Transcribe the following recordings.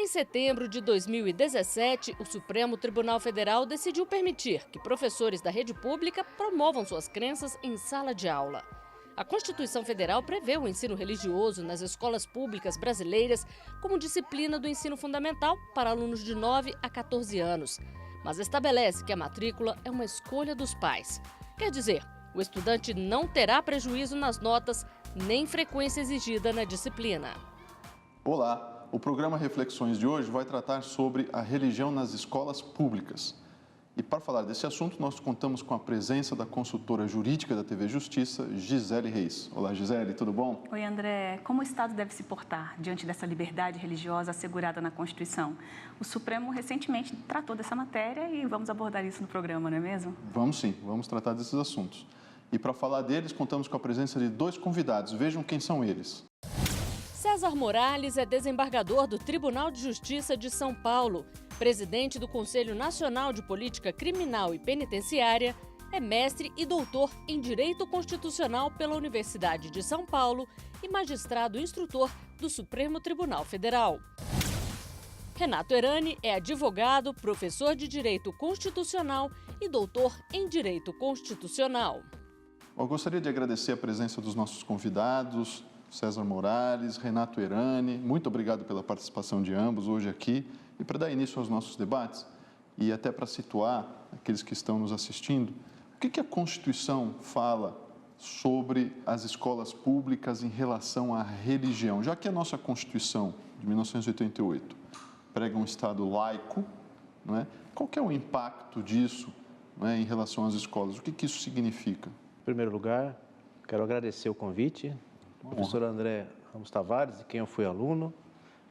Em setembro de 2017, o Supremo Tribunal Federal decidiu permitir que professores da rede pública promovam suas crenças em sala de aula. A Constituição Federal prevê o ensino religioso nas escolas públicas brasileiras como disciplina do ensino fundamental para alunos de 9 a 14 anos, mas estabelece que a matrícula é uma escolha dos pais. Quer dizer, o estudante não terá prejuízo nas notas nem frequência exigida na disciplina. Olá! O programa Reflexões de hoje vai tratar sobre a religião nas escolas públicas. E para falar desse assunto, nós contamos com a presença da consultora jurídica da TV Justiça, Gisele Reis. Olá, Gisele, tudo bom? Oi, André. Como o Estado deve se portar diante dessa liberdade religiosa assegurada na Constituição? O Supremo recentemente tratou dessa matéria e vamos abordar isso no programa, não é mesmo? Vamos sim, vamos tratar desses assuntos. E para falar deles, contamos com a presença de dois convidados. Vejam quem são eles. César Morales é desembargador do Tribunal de Justiça de São Paulo, presidente do Conselho Nacional de Política Criminal e Penitenciária, é mestre e doutor em Direito Constitucional pela Universidade de São Paulo e magistrado instrutor do Supremo Tribunal Federal. Renato Erani é advogado, professor de Direito Constitucional e doutor em Direito Constitucional. Eu gostaria de agradecer a presença dos nossos convidados, César Morales, Renato Erani. Muito obrigado pela participação de ambos hoje aqui. E para dar início aos nossos debates, e até para situar aqueles que estão nos assistindo, o que a Constituição fala sobre as escolas públicas em relação à religião? Já que a nossa Constituição, de 1988, prega um Estado laico, não é? Qual que é o impacto disso, não é, em relação às escolas? O que isso significa? Em primeiro lugar, quero agradecer o convite do professor André Ramos Tavares, de quem eu fui aluno,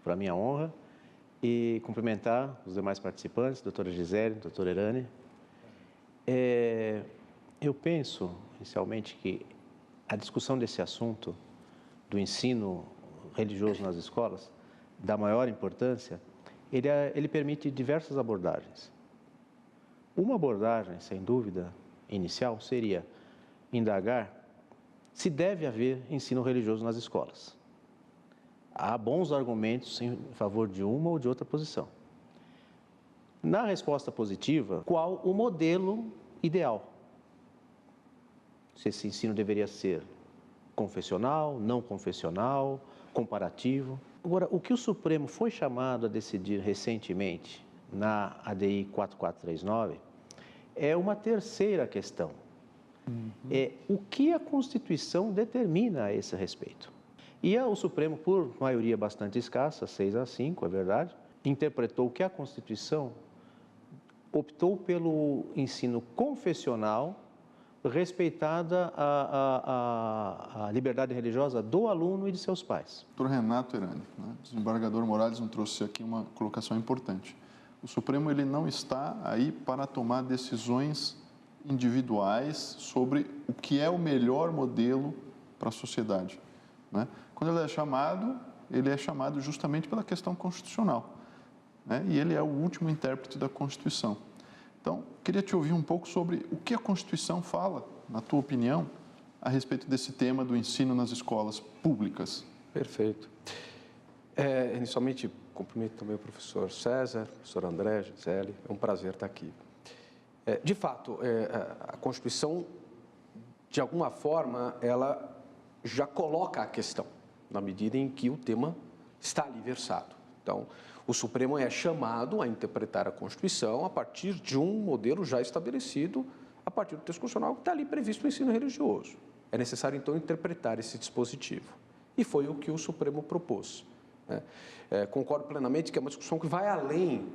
para minha honra, e cumprimentar os demais participantes, doutora Gisele, doutor Erani. Eu penso, inicialmente, que a discussão desse assunto, do ensino religioso nas escolas, da maior importância, ele permite diversas abordagens. Uma abordagem, sem dúvida, inicial, seria indagar se deve haver ensino religioso nas escolas. Há bons argumentos em favor de uma ou de outra posição. Na resposta positiva, qual o modelo ideal? Se esse ensino deveria ser confessional, não confessional, comparativo. Agora, o que o Supremo foi chamado a decidir recentemente na ADI 4439 é uma terceira questão. É o que a Constituição determina a esse respeito. E o Supremo, por maioria bastante escassa, 6-5, é verdade, interpretou que a Constituição optou pelo ensino confessional, respeitada a liberdade religiosa do aluno e de seus pais. Doutor Renato Erani, né? O desembargador Morales nos trouxe aqui uma colocação importante. O Supremo ele não está aí para tomar decisões individuais sobre o que é o melhor modelo para a sociedade, né? Quando ele é chamado justamente pela questão constitucional, né? E ele é o último intérprete da Constituição. Então, queria te ouvir um pouco sobre o que a Constituição fala, na tua opinião, a respeito desse tema do ensino nas escolas públicas. Perfeito. Inicialmente, cumprimento também o professor César, o professor André, Gisele, é um prazer estar aqui. De fato, a Constituição, de alguma forma, ela já coloca a questão, na medida em que o tema está ali versado. Então, o Supremo é chamado a interpretar a Constituição a partir de um modelo já estabelecido, a partir do texto constitucional que está ali previsto o ensino religioso. É necessário, então, interpretar esse dispositivo. E foi o que o Supremo propôs, né? Concordo plenamente que é uma discussão que vai além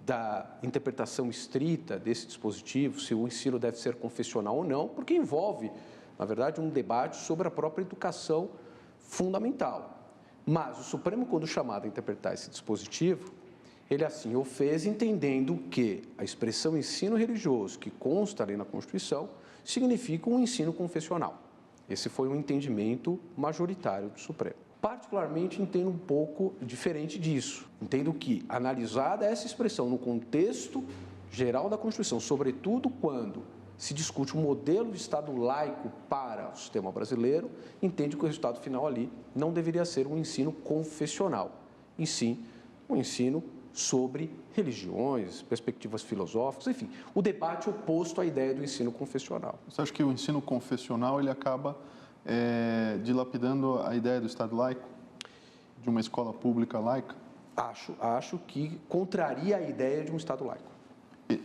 da interpretação estrita desse dispositivo, se o ensino deve ser confessional ou não, porque envolve, na verdade, um debate sobre a própria educação fundamental. Mas o Supremo, quando chamado a interpretar esse dispositivo, ele assim o fez entendendo que a expressão ensino religioso, que consta ali na Constituição, significa um ensino confessional. Esse foi um entendimento majoritário do Supremo. Particularmente, entendo um pouco diferente disso. Entendo que, analisada essa expressão no contexto geral da Constituição, sobretudo quando se discute um modelo de Estado laico para o sistema brasileiro, entende que o resultado final ali não deveria ser um ensino confessional, e sim o ensino sobre religiões, perspectivas filosóficas, enfim, o debate oposto à ideia do ensino confessional. Você acha que o ensino confessional ele acaba dilapidando a ideia do Estado laico, de uma escola pública laica? Acho que contraria a ideia de um Estado laico.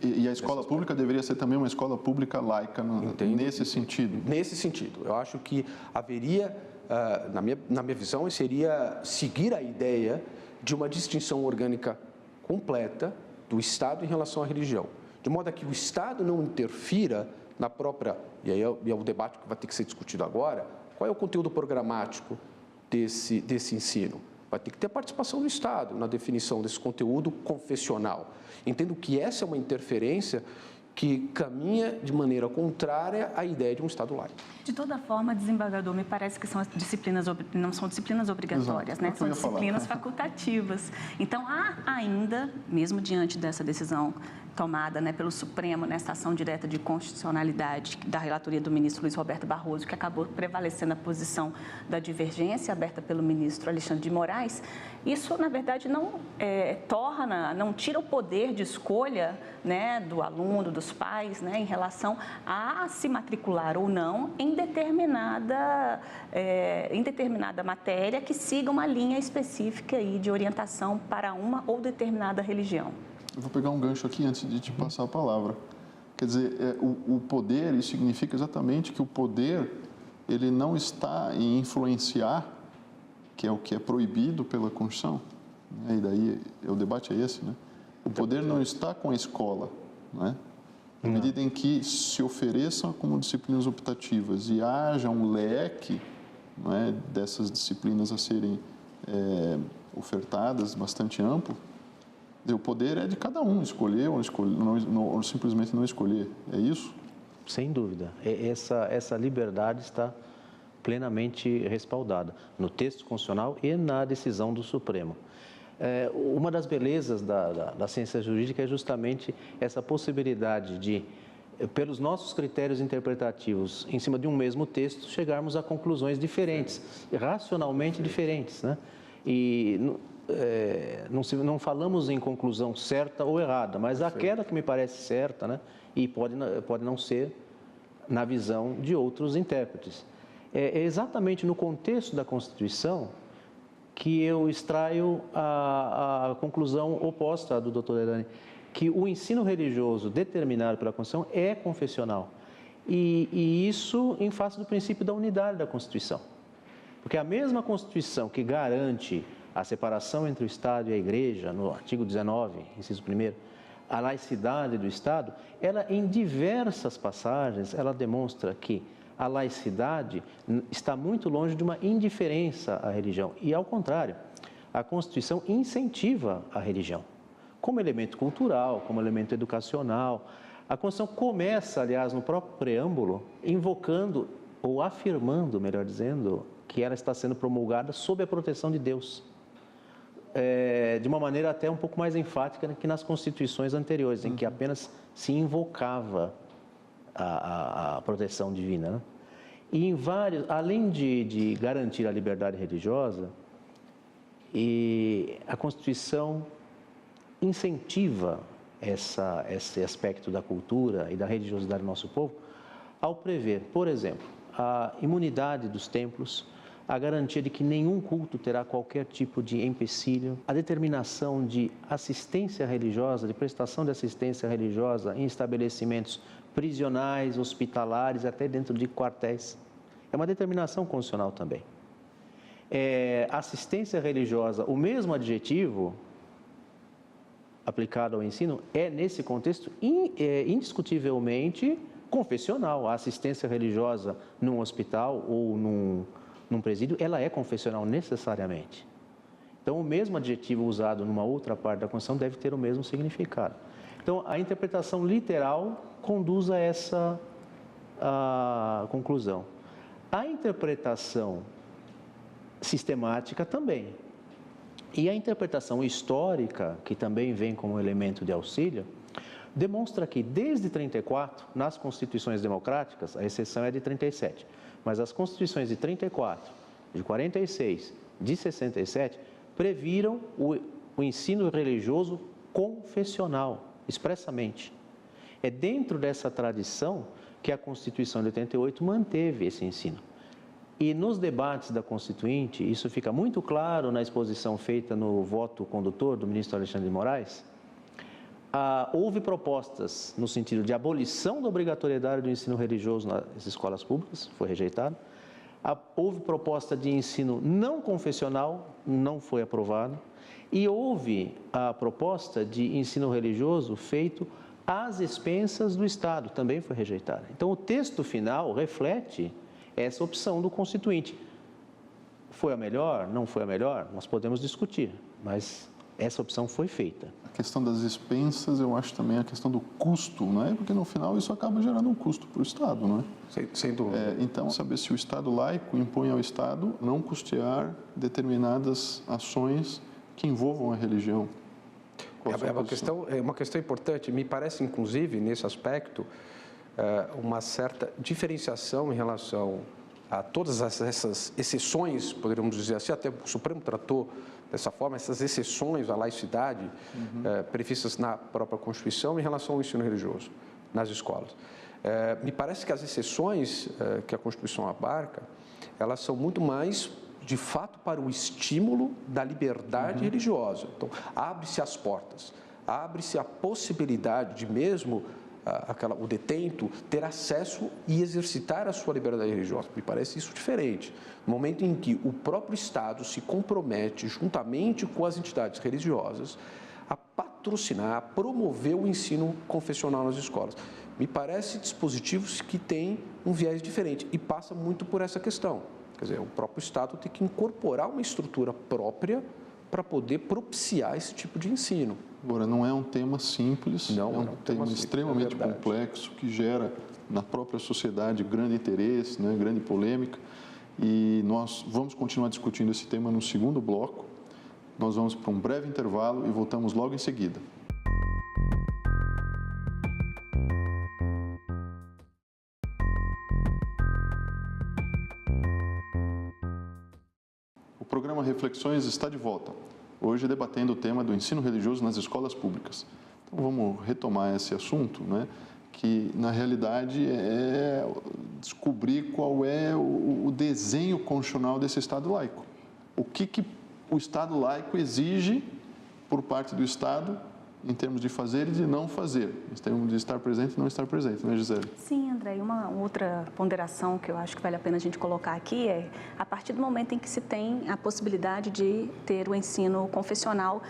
E a escola pública deveria ser também uma escola pública laica nesse sentido? Nesse sentido. Eu acho que haveria, na minha visão, seria seguir a ideia de uma distinção orgânica completa do Estado em relação à religião, de modo a que o Estado não interfira na própria, e aí é o debate que vai ter que ser discutido agora, qual é o conteúdo programático desse ensino. Vai ter que ter a participação do Estado na definição desse conteúdo confessional. Entendo que essa é uma interferência que caminha de maneira contrária à ideia de um Estado laico. De toda forma, desembargador, me parece que são disciplinas, não são disciplinas obrigatórias, né? São disciplinas facultativas. Então, há ainda, mesmo diante dessa decisão tomada, né, pelo Supremo nessa ação direta de constitucionalidade da relatoria do ministro Luiz Roberto Barroso, que acabou prevalecendo a posição da divergência aberta pelo ministro Alexandre de Moraes, isso, na verdade, não não tira o poder de escolha, né, do aluno, dos pais, né, em relação a se matricular ou não em determinada matéria que siga uma linha específica aí de orientação para uma ou determinada religião. Eu vou pegar um gancho aqui antes de te passar a palavra. Quer dizer, o poder, isso significa exatamente que o poder, ele não está em influenciar, que é o que é proibido pela Constituição, né? E daí o debate é esse, né? O poder não está com a escola, né? Na medida em que se ofereçam como disciplinas optativas e haja um leque, não é, dessas disciplinas a serem ofertadas bastante amplo, o poder é de cada um escolher ou simplesmente não escolher. É isso? Sem dúvida. Essa liberdade está plenamente respaldada no texto constitucional e na decisão do Supremo. Uma das belezas da ciência jurídica é justamente essa possibilidade de, pelos nossos critérios interpretativos, em cima de um mesmo texto, chegarmos a conclusões diferentes, racionalmente diferentes, né? E não falamos em conclusão certa ou errada, mas aquela que me parece certa, né? E pode não ser na visão de outros intérpretes. É exatamente no contexto da Constituição que eu extraio a conclusão oposta à do Dr. Elaine, que o ensino religioso determinado pela Constituição é confessional. E isso em face do princípio da unidade da Constituição. Porque a mesma Constituição que garante a separação entre o Estado e a Igreja, no artigo 19, inciso 1º, a laicidade do Estado, ela em diversas passagens, ela demonstra que a laicidade está muito longe de uma indiferença à religião. E, ao contrário, a Constituição incentiva a religião, como elemento cultural, como elemento educacional. A Constituição começa, aliás, no próprio preâmbulo, invocando, ou afirmando, melhor dizendo, que ela está sendo promulgada sob a proteção de Deus. De uma maneira até um pouco mais enfática que nas constituições anteriores, em que apenas se invocava a proteção divina, né? E além de garantir a liberdade religiosa, a Constituição incentiva esse aspecto da cultura e da religiosidade do nosso povo ao prever, por exemplo, a imunidade dos templos, a garantia de que nenhum culto terá qualquer tipo de empecilho, a determinação de assistência religiosa, de prestação de assistência religiosa em estabelecimentos prisionais, hospitalares, até dentro de quartéis. É uma determinação constitucional também. Assistência religiosa, o mesmo adjetivo aplicado ao ensino é, nesse contexto, indiscutivelmente confessional. A assistência religiosa num hospital ou num presídio, ela é confessional necessariamente. Então, o mesmo adjetivo usado numa outra parte da Constituição deve ter o mesmo significado. Então, a interpretação literal conduz a essa conclusão. A interpretação sistemática também. E a interpretação histórica, que também vem como elemento de auxílio, demonstra que, desde 34, nas constituições democráticas, a exceção é de 37, mas as constituições de 34, de 46, de 67, previram o ensino religioso confessional, expressamente. É dentro dessa tradição que a Constituição de 88 manteve esse ensino. E nos debates da Constituinte, isso fica muito claro na exposição feita no voto condutor do ministro Alexandre de Moraes. Houve propostas no sentido de abolição da obrigatoriedade do ensino religioso nas escolas públicas, foi rejeitado. Houve proposta de ensino não confessional, não foi aprovado. E houve a proposta de ensino religioso feito às expensas do Estado, também foi rejeitada. Então, o texto final reflete essa opção do Constituinte. Foi a melhor? Não foi a melhor? Nós podemos discutir, mas essa opção foi feita. A questão das expensas, eu acho também a questão do custo, não é? Porque no final isso acaba gerando um custo para o Estado, não é? Sem dúvida. Então, saber se o Estado laico impõe ao Estado não custear determinadas ações que envolvam a religião. É uma questão importante. Me parece, inclusive, nesse aspecto, uma certa diferenciação em relação a todas essas exceções, poderíamos dizer assim, até o Supremo tratou dessa forma, essas exceções à laicidade previstas na própria Constituição em relação ao ensino religioso nas escolas. Me parece que as exceções que a Constituição abarca, elas são muito mais, de fato, para o estímulo da liberdade religiosa. Então, abre-se as portas, abre-se a possibilidade de mesmo o detento ter acesso e exercitar a sua liberdade religiosa. Me parece isso diferente. No momento em que o próprio Estado se compromete, juntamente com as entidades religiosas, a patrocinar, a promover o ensino confessional nas escolas. Me parece dispositivos que têm um viés diferente e passa muito por essa questão. Quer dizer, o próprio Estado tem que incorporar uma estrutura própria para poder propiciar esse tipo de ensino. Agora, não é um tema simples, é um tema extremamente complexo, que gera na própria sociedade grande interesse, né, grande polêmica, e nós vamos continuar discutindo esse tema no segundo bloco. Nós vamos para um breve intervalo e voltamos logo em seguida. O programa Reflexões está de volta. Hoje debatendo o tema do ensino religioso nas escolas públicas. Então vamos retomar esse assunto, né, que na realidade é descobrir qual é o desenho constitucional desse Estado laico. O que o Estado laico exige por parte do Estado em termos de fazer e de não fazer, em termos de estar presente e não estar presente, né, Gisele? Sim, André, e uma outra ponderação que eu acho que vale a pena a gente colocar aqui é, a partir do momento em que se tem a possibilidade de ter o ensino confessional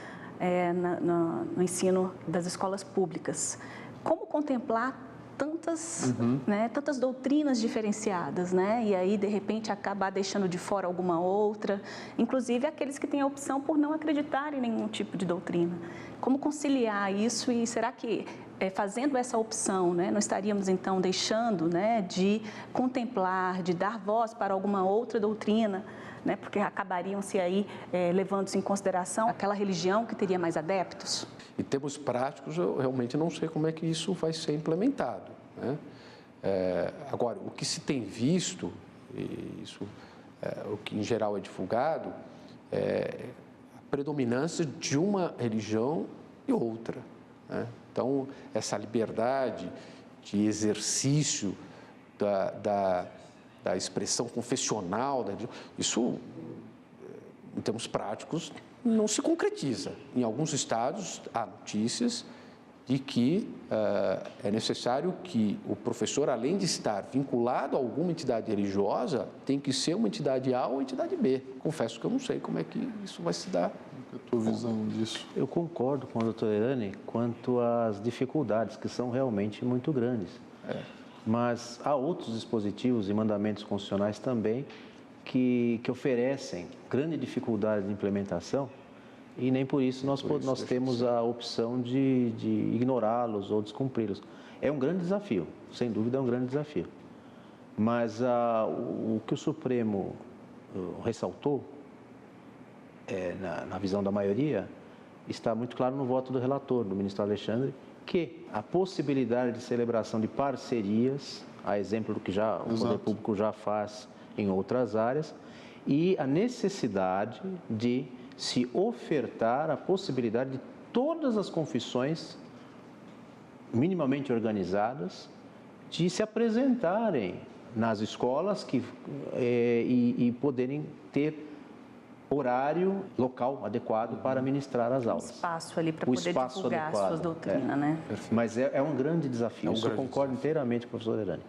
no ensino das escolas públicas, como contemplar tantas doutrinas diferenciadas, né? E aí, de repente, acabar deixando de fora alguma outra, inclusive aqueles que têm a opção por não acreditar em nenhum tipo de doutrina. Como conciliar isso e será que, fazendo essa opção, né, não estaríamos, então, deixando, né, de contemplar, de dar voz para alguma outra doutrina, né, porque acabariam-se aí levando-se em consideração aquela religião que teria mais adeptos? Em termos práticos, eu realmente não sei como é que isso vai ser implementado, né? Agora, o que se tem visto, e isso, o que em geral é divulgado, é a predominância de uma religião e outra, né? Então, essa liberdade de exercício da expressão confessional, isso, em termos práticos, não se concretiza. Em alguns estados, há notícias de que é necessário que o professor, além de estar vinculado a alguma entidade religiosa, tem que ser uma entidade A ou entidade B. Confesso que eu não sei como é que isso vai se dar. Qual é a tua visão disso? Eu concordo com a doutora Irane quanto às dificuldades, que são realmente muito grandes. Mas há outros dispositivos e mandamentos constitucionais também que oferecem grande dificuldade de implementação e nem por isso nós temos a opção de ignorá-los ou descumpri-los. É um grande desafio, sem dúvida é um grande desafio. Mas o que o Supremo ressaltou, na visão da maioria, está muito claro no voto do relator, do ministro Alexandre, que a possibilidade de celebração de parcerias, a exemplo do que o Poder Público já faz em outras áreas, e a necessidade de se ofertar a possibilidade de todas as confissões minimamente organizadas de se apresentarem nas escolas e poderem ter horário, local adequado para ministrar as aulas. Espaço ali para poder divulgar a sua doutrina, né? Mas é um grande desafio, eu concordo inteiramente com o professor Herani.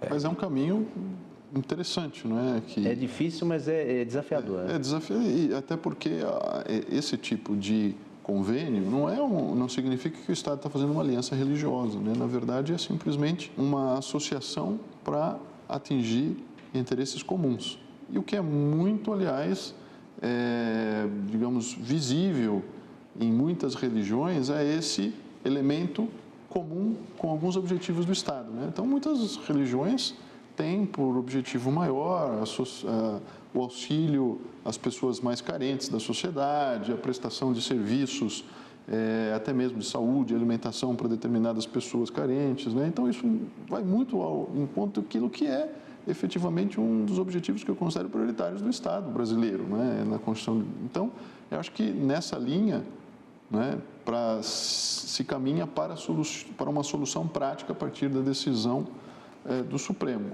Mas é um caminho interessante, não é? É difícil, mas é desafiador. É desafiador, e até porque esse tipo de convênio não significa que o Estado está fazendo uma aliança religiosa, né? Na verdade, é simplesmente uma associação para atingir interesses comuns. E o que é muito, aliás, digamos, visível em muitas religiões é esse elemento comum com alguns objetivos do Estado, né? Então, muitas religiões têm por objetivo maior o auxílio às pessoas mais carentes da sociedade, a prestação de serviços, até mesmo de saúde, alimentação para determinadas pessoas carentes, né? Então, isso vai muito ao encontro daquilo que é efetivamente um dos objetivos que eu considero prioritários do Estado brasileiro, né? Na Constituição. Então, eu acho que nessa linha, né, se caminha para uma solução prática a partir da decisão do Supremo.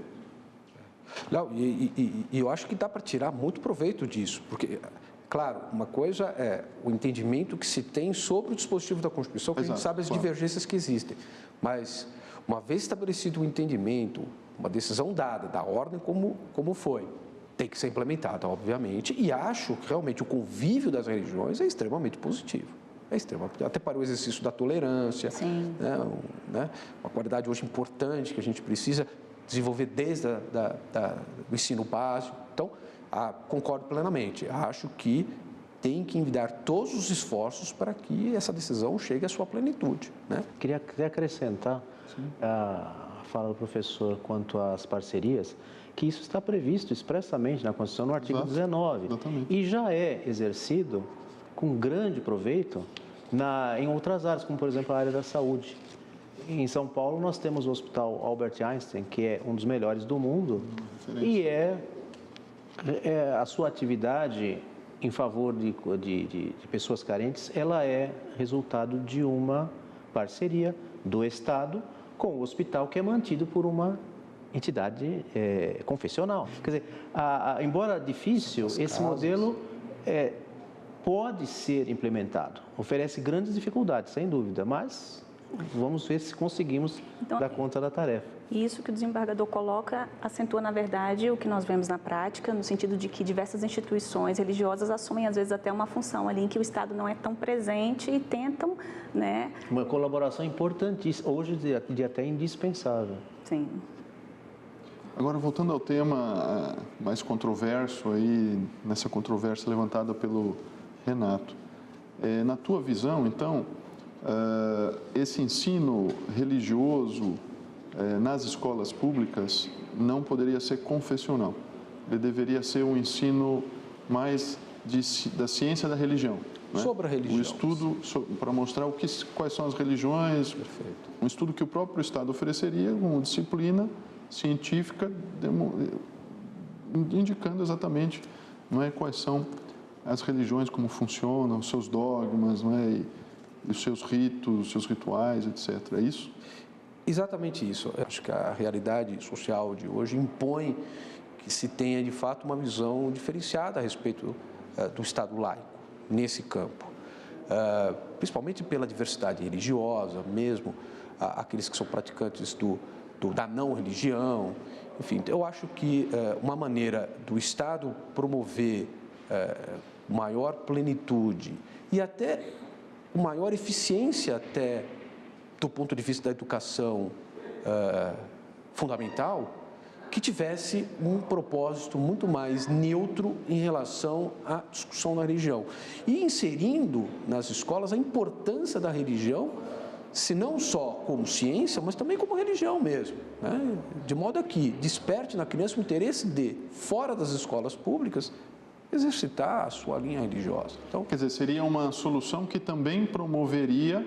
Não, e eu acho que dá para tirar muito proveito disso, porque, claro, uma coisa é o entendimento que se tem sobre o dispositivo da Constituição, que a gente sabe as divergências que existem, mas uma vez estabelecido o entendimento, uma decisão dada, da ordem como foi, tem que ser implementada, obviamente, e acho que realmente o convívio das religiões é extremamente positivo. Até para o exercício da tolerância, né, uma qualidade hoje importante que a gente precisa desenvolver desde o ensino básico. Então, concordo plenamente. Acho que tem que envidar todos os esforços para que essa decisão chegue à sua plenitude, né? Queria acrescentar a fala do professor quanto às parcerias, que isso está previsto expressamente na Constituição, no artigo 19. Exatamente. E já é exercido com grande proveito em outras áreas, como, por exemplo, a área da saúde. Em São Paulo, nós temos o Hospital Albert Einstein, que é um dos melhores do mundo, e a sua atividade em favor de pessoas carentes, ela é resultado de uma parceria do Estado com o hospital, que é mantido por uma entidade confessional. Quer dizer, embora difícil, esse modelo pode ser implementado. Oferece grandes dificuldades, sem dúvida, mas vamos ver se conseguimos dar conta da tarefa. E isso que o desembargador coloca acentua, na verdade, o que nós vemos na prática, no sentido de que diversas instituições religiosas assumem, às vezes, até uma função ali em que o Estado não é tão presente e tentam, né? Uma colaboração importantíssima, hoje até indispensável. Sim. Agora, voltando ao tema mais controverso, aí, nessa controvérsia levantada pelo Renato. Na tua visão, então, esse ensino religioso nas escolas públicas não poderia ser confessional. Ele deveria ser um ensino mais da ciência da religião. Né? Sobre a religião. O estudo para mostrar quais são as religiões. Perfeito. Um estudo que o próprio Estado ofereceria como disciplina científica, indicando exatamente, não é, quais são as religiões, como funcionam, os seus dogmas, não é, e os seus ritos, os seus rituais, etc. É isso? Exatamente isso. Eu acho que a realidade social de hoje impõe que se tenha, de fato, uma visão diferenciada a respeito do Estado laico, nesse campo. Principalmente pela diversidade religiosa, mesmo aqueles que são praticantes da não religião. Enfim, eu acho que uma maneira do Estado promover maior plenitude e até maior eficiência até do ponto de vista da educação fundamental, que tivesse um propósito muito mais neutro em relação à discussão da religião. E inserindo nas escolas a importância da religião, se não só como ciência, mas também como religião mesmo, né? De modo a que desperte na criança o interesse de, fora das escolas públicas, exercitar a sua linha religiosa. Então, quer dizer, seria uma solução que também promoveria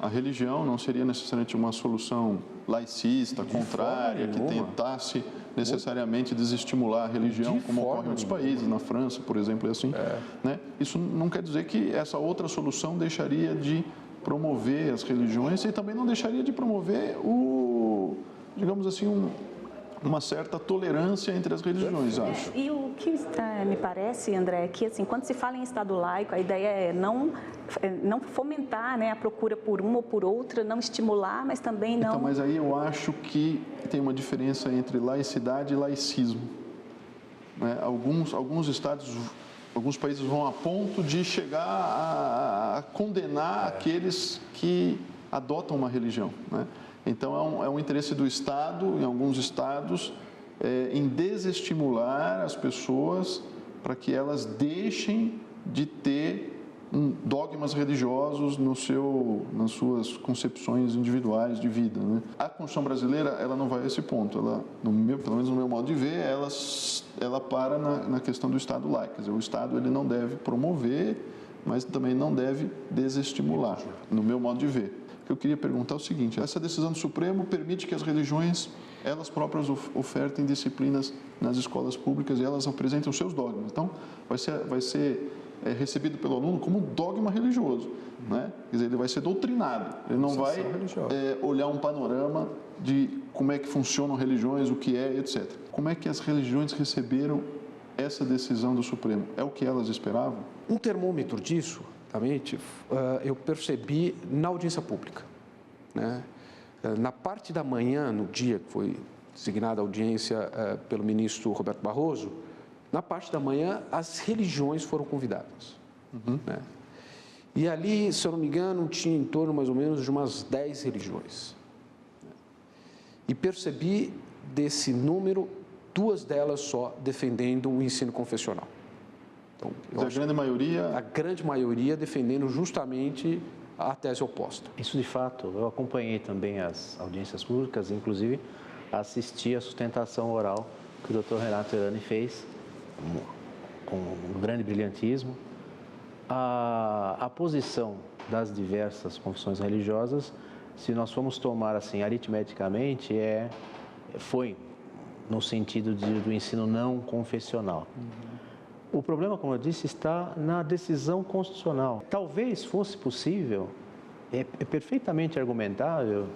a religião não seria necessariamente uma solução laicista, contrária, que tentasse necessariamente desestimular a religião, como ocorre em outros países, na França, por exemplo, e assim. Né? Isso não quer dizer que essa outra solução deixaria de promover as religiões e também não deixaria de promover digamos assim, uma certa tolerância entre as religiões, acho. E o que me parece, André, é que assim, quando se fala em Estado laico, a ideia é não fomentar, né, a procura por uma ou por outra, não estimular, mas também não... Então, mas aí eu acho que tem uma diferença entre laicidade e laicismo. Né? Alguns estados, alguns países vão a ponto de chegar a condenar aqueles que adotam uma religião, né? Então, é um interesse do Estado, em alguns estados, em desestimular as pessoas para que elas deixem de ter dogmas religiosos nas suas concepções individuais de vida, né? A Constituição brasileira, ela não vai a esse ponto. Ela, pelo menos no meu modo de ver, ela para na questão do Estado laico. Quer dizer, o Estado ele não deve promover, mas também não deve desestimular, no meu modo de ver. O que eu queria perguntar é o seguinte: essa decisão do Supremo permite que as religiões, elas próprias ofertem disciplinas nas escolas públicas e elas apresentem os seus dogmas. Então, vai ser recebido pelo aluno como um dogma religioso, né? Quer dizer, ele vai ser doutrinado, ele não vai olhar um panorama de como é que funcionam religiões, o que é, etc. Como é que as religiões receberam essa decisão do Supremo? É o que elas esperavam? Um termômetro disso, eu percebi na audiência pública, né? Na parte da manhã, no dia que foi designada a audiência pelo ministro Roberto Barroso, na parte da manhã as religiões foram convidadas, né? E ali, se eu não me engano, tinha em torno mais ou menos de umas 10 religiões. E percebi desse número 2 delas só defendendo o ensino confessional. Então, a grande maioria? A grande maioria defendendo justamente a tese oposta. Isso, de fato, eu acompanhei também as audiências públicas, inclusive assisti a sustentação oral que o Dr. Renato Erani fez, com um grande brilhantismo. A posição das diversas confissões religiosas, se nós formos tomar assim aritmeticamente, foi no sentido do ensino não confessional. O problema, como eu disse, está na decisão constitucional. Talvez fosse possível, é perfeitamente argumentável,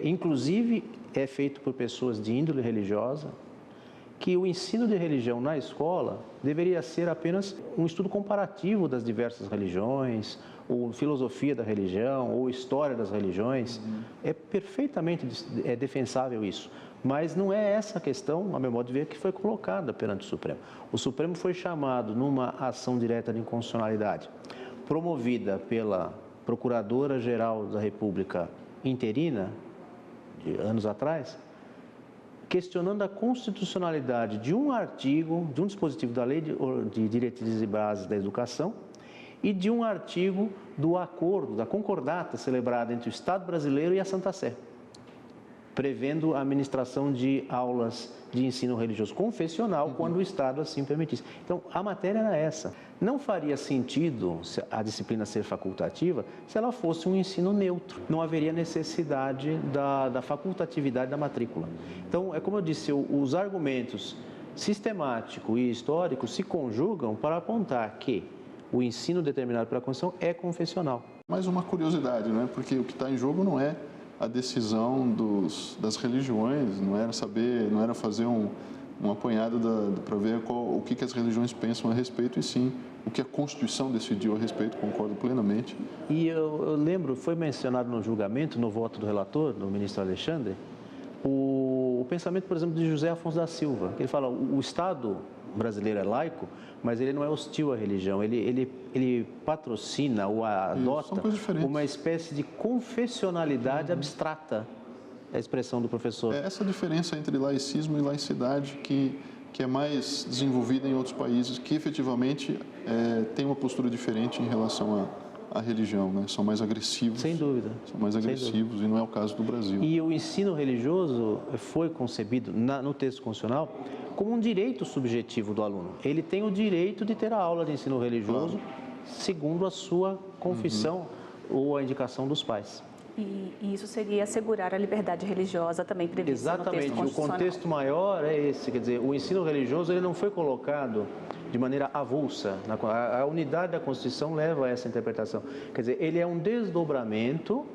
inclusive é feito por pessoas de índole religiosa, que o ensino de religião na escola deveria ser apenas um estudo comparativo das diversas religiões, ou filosofia da religião, ou história das religiões. É perfeitamente defensável isso. Mas não é essa a questão, a meu modo de ver, que foi colocada perante o Supremo. O Supremo foi chamado numa ação direta de inconstitucionalidade, promovida pela Procuradora-Geral da República interina, de anos atrás, questionando a constitucionalidade de um artigo, de um dispositivo da Lei de Diretrizes e Bases da Educação e de um artigo do acordo, da concordata celebrada entre o Estado brasileiro e a Santa Sé, prevendo a administração de aulas de ensino religioso confessional quando o Estado assim permitisse. Então, a matéria era essa. Não faria sentido a disciplina ser facultativa se ela fosse um ensino neutro. Não haveria necessidade da facultatividade da matrícula. Então, é como eu disse, os argumentos sistemático e histórico se conjugam para apontar que o ensino determinado pela Constituição é confessional. Mais uma curiosidade, né? Porque o que está em jogo não é a decisão das religiões, não era fazer um apanhado para ver o que as religiões pensam a respeito, e sim o que a Constituição decidiu a respeito, concordo plenamente. E eu lembro, foi mencionado no julgamento, no voto do relator, do ministro Alexandre, o pensamento, por exemplo, de José Afonso da Silva, que ele fala: o Estado brasileiro é laico, mas ele não é hostil à religião, ele patrocina ou adota uma espécie de confessionalidade abstrata, é a expressão do professor. É essa diferença entre laicismo e laicidade que é mais desenvolvida em outros países, que efetivamente tem uma postura diferente em relação à religião, né? São mais agressivos. Sem dúvida. São mais agressivos, e não é o caso do Brasil. E o ensino religioso foi concebido no texto constitucional como um direito subjetivo do aluno. Ele tem o direito de ter a aula de ensino religioso segundo a sua confissão ou a indicação dos pais. E isso seria assegurar a liberdade religiosa também prevista no texto constitucional. Exatamente, o contexto maior é esse, quer dizer, o ensino religioso ele não foi colocado de maneira avulsa, a unidade da Constituição leva a essa interpretação, quer dizer, ele é um desdobramento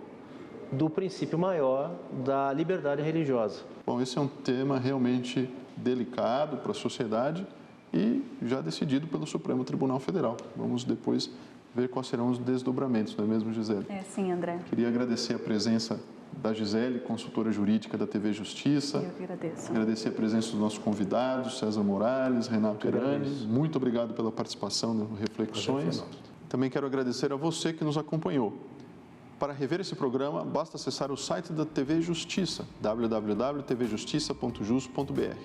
do princípio maior da liberdade religiosa. Bom, esse é um tema realmente delicado para a sociedade e já decidido pelo Supremo Tribunal Federal. Vamos depois ver quais serão os desdobramentos, não é mesmo, Gisele? É, sim, André. Queria agradecer a presença da Gisele, consultora jurídica da TV Justiça. Eu que agradeço. Agradecer a presença dos nossos convidados, César Morales, Renato Erani. Muito obrigado pela participação no Reflexões. Também quero agradecer a você que nos acompanhou. Para rever esse programa, basta acessar o site da TV Justiça, www.tvjustiça.jus.br.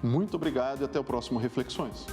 Muito obrigado e até o próximo Reflexões.